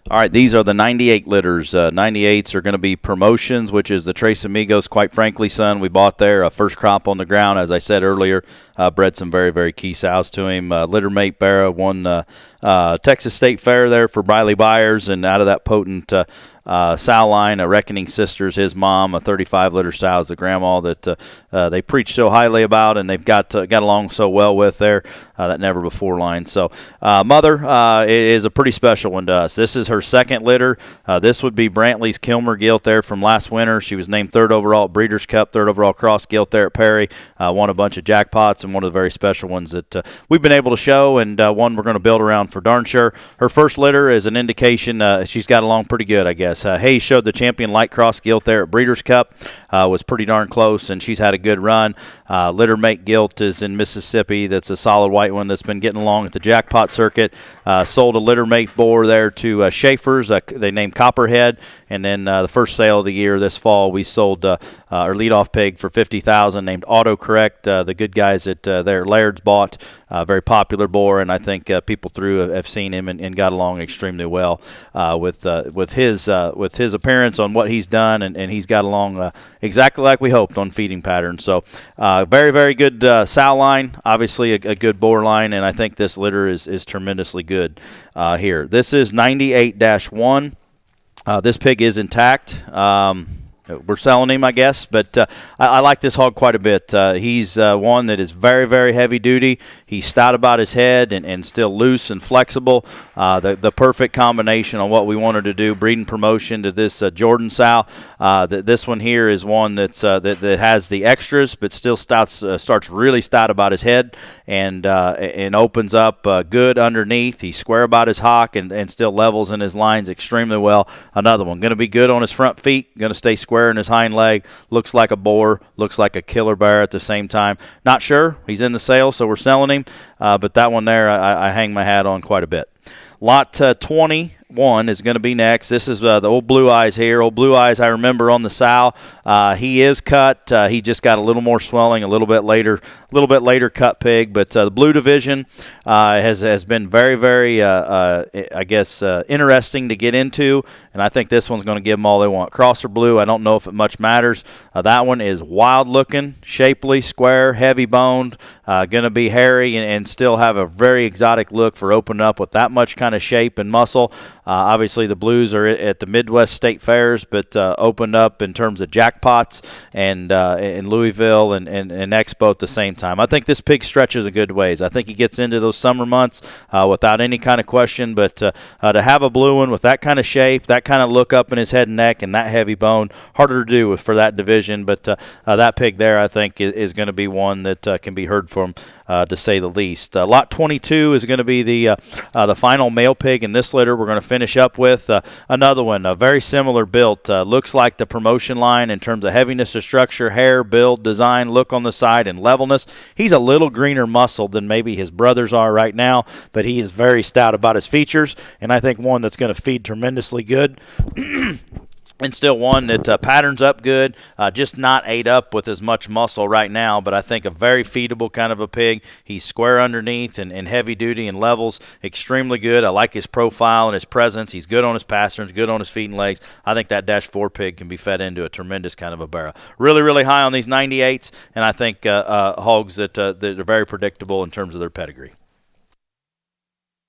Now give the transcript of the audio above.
All right, these are the 98 litters. 98s are going to be promotions, which is the Tres Amigos, quite frankly, son. We bought there a first crop on the ground, as I said earlier. Bred some very, very key sows to him. Litter mate Barra won Texas State Fair there for Briley Byers, and out of that potent sow line, Reckoning Sisters, his mom, a 35-liter sow is the grandma that they preach so highly about, and they've got along so well with there, that never before line. So mother is a pretty special one to us. This is her second litter. This would be Brantley's Kilmer Gilt there from last winter. She was named third overall at Breeders' Cup, third overall cross gilt there at Perry. Won a bunch of jackpots, and one of the very special ones that we've been able to show, and one we're going to build around for darn sure. Her first litter is an indication she's got along pretty good, I guess. Hayes showed the champion light cross gilt there at Breeders' Cup. Was pretty darn close, and she's had a good run. Litter mate gilt is in Mississippi. That's a solid white one that's been getting along at the jackpot circuit. Sold a litter mate boar there to Schaefer's. They named Copperhead. And then the first sale of the year this fall, we sold our leadoff pig for $50,000 named Autocorrect. The good guys at their Laird's bought. Very popular boar, and I think people through have seen him and got along extremely well with his appearance on what he's done, and he's got along exactly like we hoped on feeding patterns. So very, very good sow line, obviously a good boar line, and I think this litter is tremendously good here. This is 98-1. This pig is intact. We're selling him, I guess, but I like this hog quite a bit. He's one that is very, very heavy duty. He's stout about his head and still loose and flexible. The perfect combination on what we wanted to do, breeding promotion to this Jordan sow. This one here is one that has the extras, but still starts really stout about his head and opens up good underneath. He's square about his hock and still levels in his lines extremely well. Another one, going to be good on his front feet, going to stay square in his hind leg, looks like a boar, looks like a killer bear at the same time. Not sure. He's in the sale, so we're selling him. But that one there, I hang my hat on quite a bit. Lot 21 is going to be next. This is the old Blue Eyes here. Old Blue Eyes, I remember on the sow. He is cut. He just got a little more swelling a little bit later cut pig. But the blue division has been very, very, interesting to get into. And I think this one's going to give them all they want. Crosser blue, I don't know if it much matters. That one is wild looking, shapely, square, heavy boned, going to be hairy and still have a very exotic look for opening up with that much kind of shape and muscle. Obviously, the blues are at the Midwest State Fairs, but opened up in terms of jackpots and in Louisville and Expo at the same time. I think this pig stretches a good ways. I think he gets into those summer months without any kind of question, but to have a blue one with that kind of shape, that kind of look up in his head and neck, and that heavy bone, harder to do for that division, but that pig there, I think, is going to be one that can be heard from, to say the least. Lot 22 is going to be the final male pig in this litter. We're going to finish up with another one, very similar built. Looks like the promotion line in terms of heaviness of structure, hair, build, design, look on the side, and levelness. He's a little greener muscled than maybe his brothers are right now, but he is very stout about his features, and I think one that's going to feed tremendously good. And still one that patterns up good, just not ate up with as much muscle right now, but I think a very feedable kind of a pig. He's square underneath and heavy duty and levels extremely good. I like his profile and his presence. He's good on his pasterns, good on his feet and legs. I think that -4 pig can be fed into a tremendous kind of a barrow. Really, really high on these 98s, and I think hogs that are very predictable in terms of their pedigree.